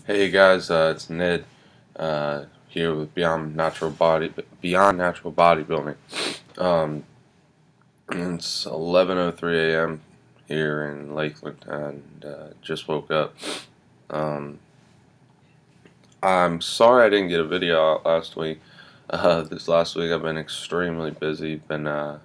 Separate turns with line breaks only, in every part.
Hey guys, it's Ned here with Beyond Natural Bodybuilding. Um, it's 11:03 a.m. here in Lakeland, and just woke up. Um, I'm sorry I didn't get a video out last week. This last week I've been extremely busy. Been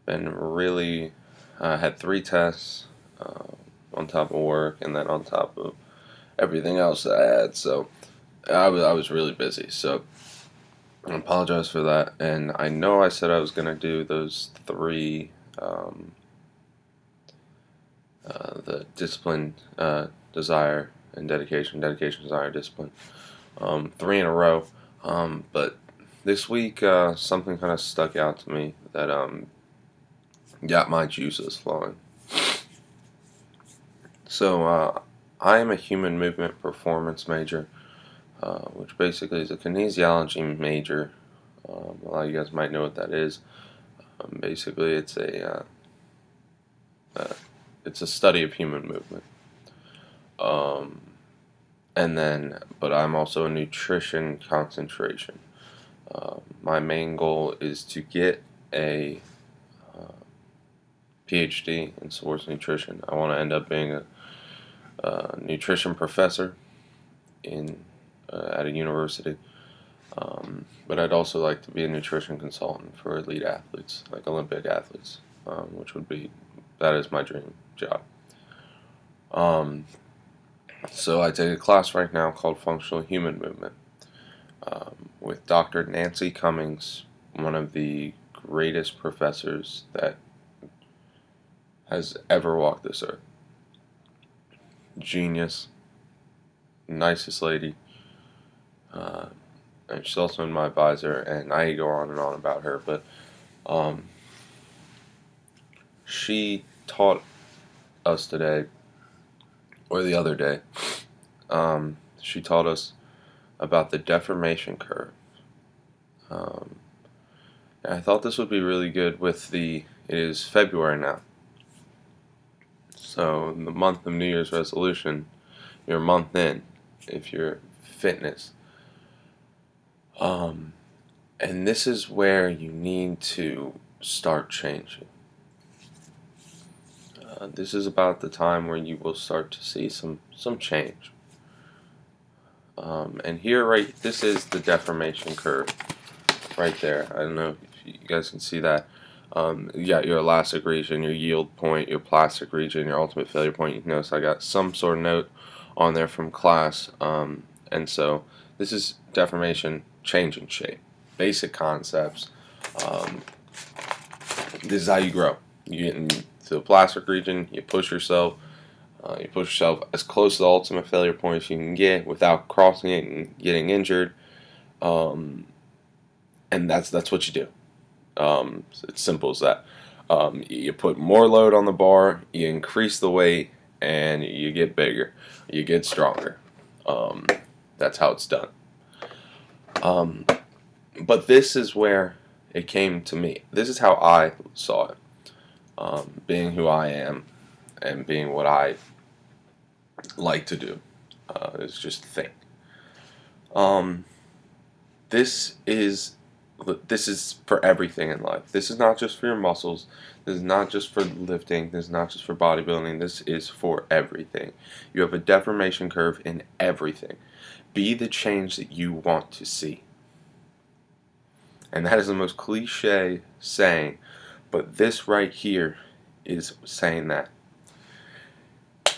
really had 3 tests on top of work, and then on top of everything else that I had. So I was really busy, so I apologize for that. And I know I said I was going to do those 3, the discipline, desire, and dedication, desire, discipline, 3 in a row. But this week, something kind of stuck out to me that got my juices flowing. So I am a human movement performance major. Which basically is a kinesiology major. A lot of you guys might know what that is. Basically, it's a study of human movement. But I'm also a nutrition concentration. My main goal is to get a PhD in sports nutrition. I want to end up being a nutrition professor at a university. But I'd also like to be a nutrition consultant for elite athletes, like Olympic athletes, that is my dream job. So I take a class right now called Functional Human Movement with Dr. Nancy Cummings, one of the greatest professors that has ever walked this earth. Genius, nicest lady. And she's also my advisor, and I go on and on about her, but she taught us today, or the other day, she taught us about the deformation curve. And I thought this would be really good it is February now. So in the month of New Year's resolution, you're a month in, if you're fitness. And this is where you need to start changing. This is about the time where you will start to see some change. And here, this is the deformation curve, right there. I don't know if you guys can see that. You got your elastic region, your yield point, your plastic region, your ultimate failure point. You can notice I got some sort of note on there from class. And so this is deformation, changing shape, basic concepts. This is how you grow. You get into the plastic region, you push yourself as close to the ultimate failure point as you can get without crossing it and getting injured. And that's what you do. It's simple as that. You put more load on the bar, you increase the weight, and you get bigger, you get stronger. That's how it's done. But this is where it came to me. This is how I saw it. Being who I am and being what I like to do is just think. This is for everything in life. This is not just for your muscles. This is not just for lifting. This is not just for bodybuilding. This is for everything. You have a deformation curve in everything. Be the change that you want to see. And that is the most cliche saying, but this right here is saying that.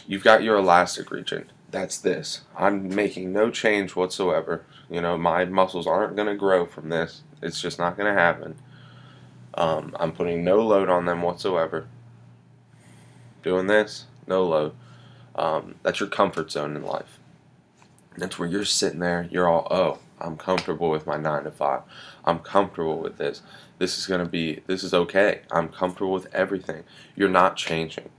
You've got your elastic region. That's this. I'm making no change whatsoever. You know, my muscles aren't going to grow from this. It's just not going to happen. I'm putting no load on them whatsoever. Doing this, no load. That's your comfort zone in life. That's where you're sitting there. You're all, oh, I'm comfortable with my 9 to 5. I'm comfortable with this. This is okay. I'm comfortable with everything. You're not changing.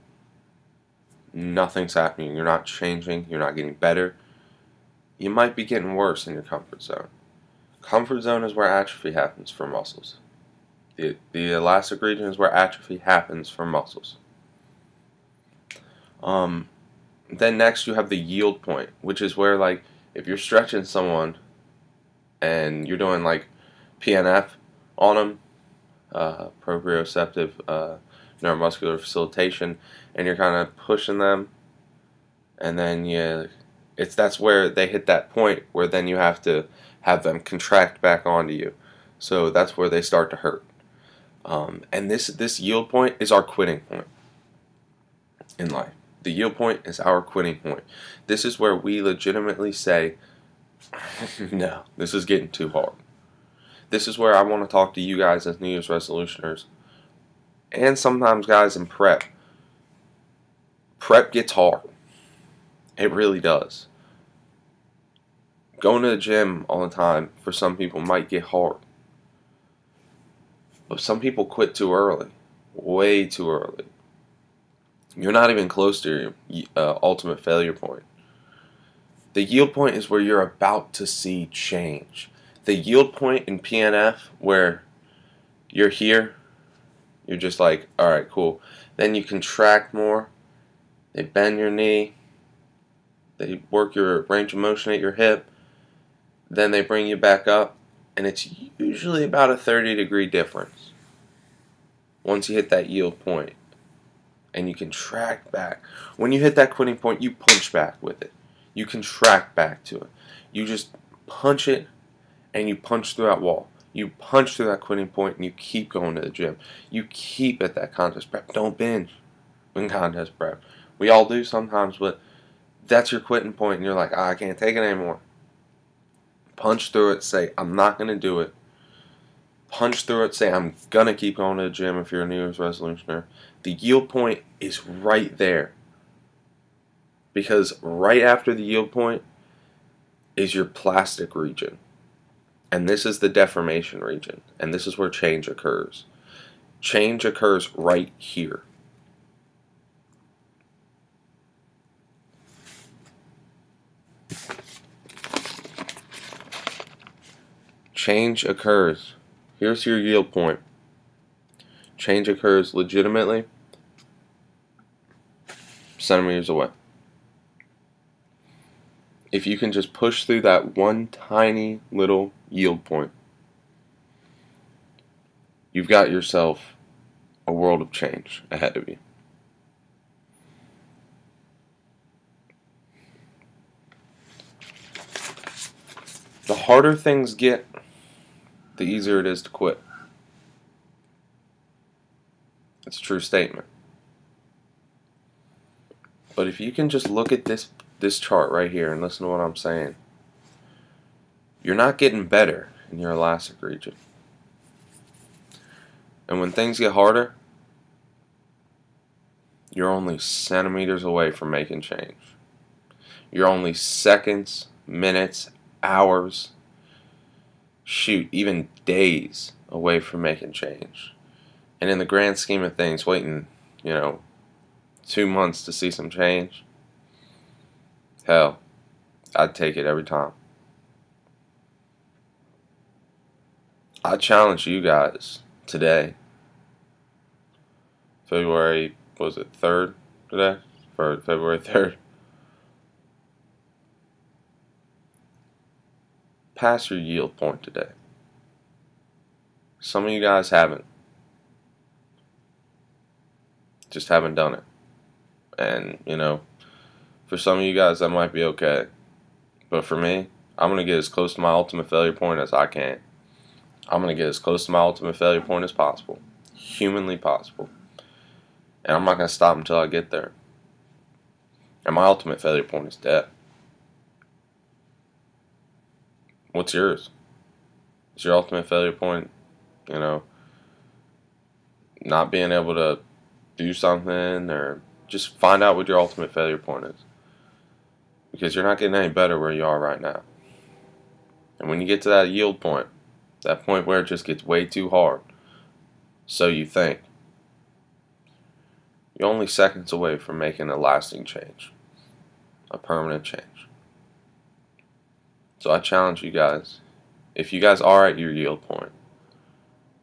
Nothing's happening. You're not changing. You're not getting better. You might be getting worse in your comfort zone. Comfort zone is where atrophy happens for muscles. The elastic region is where atrophy happens for muscles. Then next you have the yield point, which is where, like, if you're stretching someone and you're doing like PNF on them, proprioceptive neuromuscular facilitation, and you're kind of pushing them, and then that's where they hit that point where then you have to have them contract back onto you. So that's where they start to hurt. And this yield point is our quitting point in life. The yield point is our quitting point. This is where we legitimately say, no, this is getting too hard. This is where I want to talk to you guys as New Year's resolutioners, and sometimes guys in prep. Prep gets hard. It really does. Going to the gym all the time for some people might get hard. But some people quit too early. Way too early. You're not even close to your ultimate failure point. The yield point is where you're about to see change. The yield point in PNF, where you're here, you're just like, alright, cool. Then you contract more. They bend your knee. They work your range of motion at your hip. Then they bring you back up. And it's usually about a 30-degree difference once you hit that yield point. And you contract back. When you hit that quitting point, you punch back with it. You contract back to it. You just punch it, and you punch through that wall. You punch through that quitting point, and you keep going to the gym. You keep at that contest prep. Don't binge in contest prep. We all do sometimes, but that's your quitting point, and you're like, I can't take it anymore. Punch through it. Say, I'm not going to do it. Punch through it. Say, I'm going to keep going to the gym if you're a New Year's resolutioner. The yield point is right there. Because right after the yield point is your plastic region. And this is the deformation region. And this is where change occurs. Change occurs right here. Change occurs. Here's your yield point. Change occurs legitimately centimeters away. If you can just push through that one tiny little yield point, you've got yourself a world of change ahead of you. The harder things get, the easier it is to quit. It's a true statement. But if you can just look at this chart right here and listen to what I'm saying, you're not getting better in your elastic region. And when things get harder, you're only centimeters away from making change. You're only seconds, minutes, hours, shoot, even days away from making change. And in the grand scheme of things, waiting, 2 months to see some change, hell, I'd take it every time. I challenge you guys today, February, was it 3rd today? For February 3rd. Pass your yield point today. Some of you guys haven't. Just haven't done it. And, for some of you guys that might be okay. But for me, I'm going to get as close to my ultimate failure point as I can. I'm going to get as close to my ultimate failure point as possible. Humanly possible. And I'm not going to stop until I get there. And my ultimate failure point is death. What's yours? Is your ultimate failure point, not being able to do something, or just find out what your ultimate failure point is? Because you're not getting any better where you are right now. And when you get to that yield point, that point where it just gets way too hard, so you think, you're only seconds away from making a lasting change, a permanent change. So I challenge you guys, if you guys are at your yield point,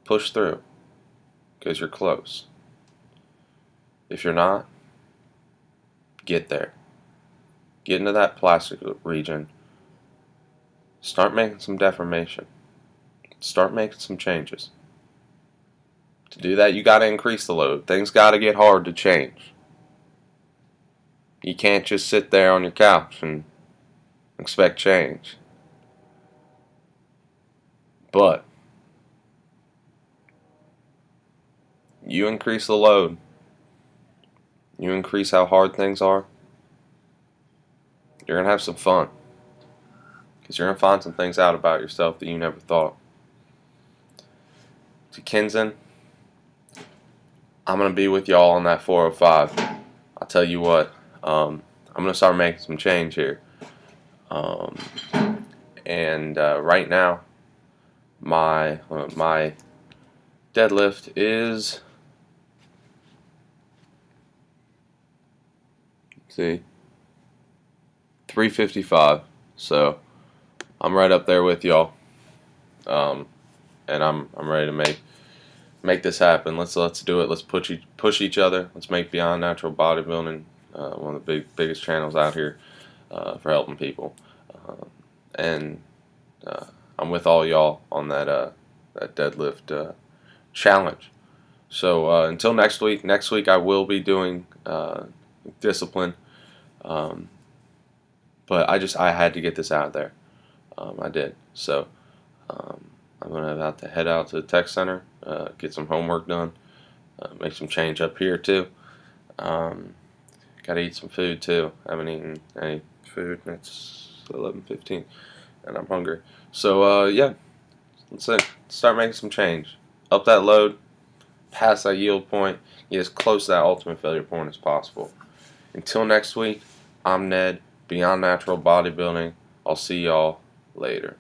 push through, because you're close. If you're not, get there. get into that plastic region, start making some deformation. Start making some changes. To do that, you got to increase the load. Things got to get hard to change. You can't just sit there on your couch and expect change. But you increase the load, you increase how hard things are, you're going to have some fun. Because you're going to find some things out about yourself that you never thought. To Kinzen, I'm going to be with y'all on that 405. I'll tell you what, I'm going to start making some change here. Right now, my deadlift is, see, 355. So I'm right up there with y'all, and I'm ready to make this happen. Let's do it. Let's push each other. Let's make Beyond Natural Bodybuilding one of the biggest channels out here for helping people. And I'm with all y'all on that deadlift challenge. So until next week. Next week I will be doing discipline. But I had to get this out there. I did. So I'm gonna have to head out to the tech center, get some homework done, make some change up here too. Gotta eat some food too. I haven't eaten any food. It's 11:15, and I'm hungry. So yeah, let's start making some change. Up that load, past that yield point, get as close to that ultimate failure point as possible. Until next week, I'm Ned, Beyond Natural Bodybuilding. I'll see y'all later.